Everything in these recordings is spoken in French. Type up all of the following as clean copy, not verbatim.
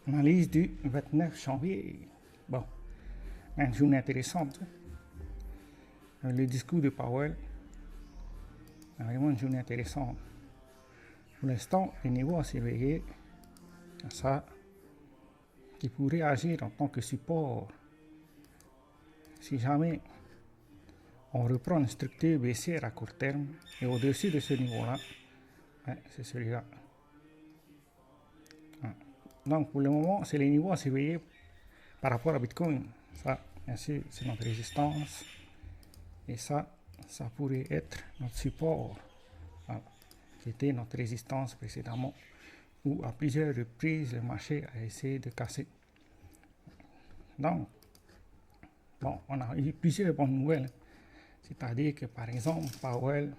Analyse du 29 janvier. Bon, une journée intéressante. Le discours de Powell, vraiment une journée intéressante. Pour l'instant, le niveau à surveiller, ça, qui pourrait agir en tant que support si jamais on reprend une structure baissière à court terme et au-dessus de ce niveau-là, c'est celui-là. Donc pour le moment, c'est les niveaux à surveiller par rapport à Bitcoin. Ça, bien sûr, c'est notre résistance. Et ça pourrait être notre support, qui était notre résistance précédemment, où à plusieurs reprises, le marché a essayé de casser. Donc, bon, on a eu plusieurs bonnes nouvelles. C'est-à-dire que, par exemple, Powell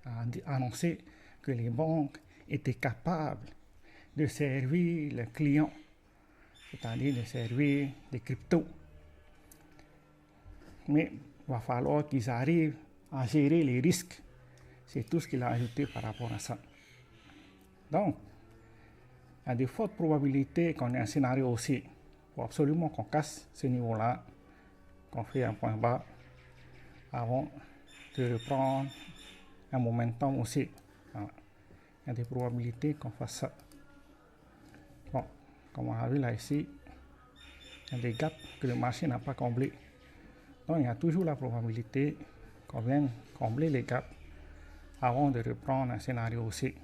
a annoncé que les banques étaient capables de servir les clients, c'est-à-dire de servir des cryptos. Mais il va falloir qu'ils arrivent à gérer les risques. C'est tout ce qu'il a ajouté par rapport à ça. Donc, il y a de fortes probabilités qu'on ait un scénario haussier. Il faut absolument qu'on casse ce niveau-là, qu'on fait un point bas avant de reprendre un momentum haussier. Voilà. Il y a des probabilités qu'on fasse ça. Bon, comme on a vu là ici, il y a des gaps que le marché n'a pas comblés. Donc il y a toujours la probabilité qu'on vienne combler les gaps avant de reprendre un scénario haussier.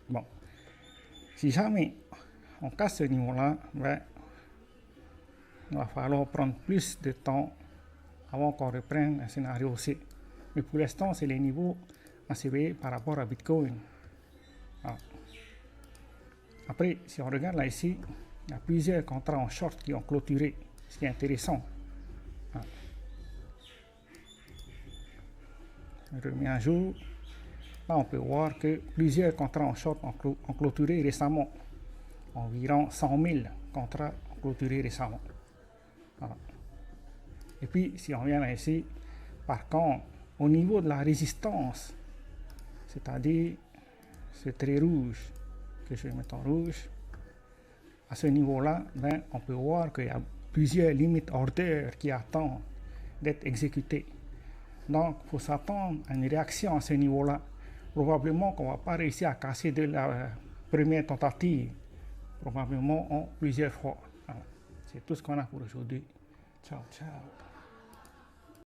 Bon, si jamais on casse ce niveau-là, il va falloir prendre plus de temps avant qu'on reprenne un scénario haussier. Mais pour l'instant, c'est les niveaux à surveiller par rapport à Bitcoin. Voilà. Après, si on regarde là ici, il y a plusieurs contrats en short qui ont clôturé, ce qui est intéressant. Je remets à jour. Là, on peut voir que plusieurs contrats en short ont clôturé récemment. Environ 100 000 contrats ont clôturé récemment. Voilà. Et puis, si on vient là ici, par contre, au niveau de la résistance, c'est-à-dire ce trait rouge, que je vais mettre en rouge, à ce niveau-là, on peut voir qu'il y a plusieurs limites orders qui attendent d'être exécutées. Donc, il faut s'attendre à une réaction à ce niveau-là. Probablement qu'on ne va pas réussir à casser de la première tentative. Probablement en plusieurs fois. Voilà. C'est tout ce qu'on a pour aujourd'hui. Ciao, ciao.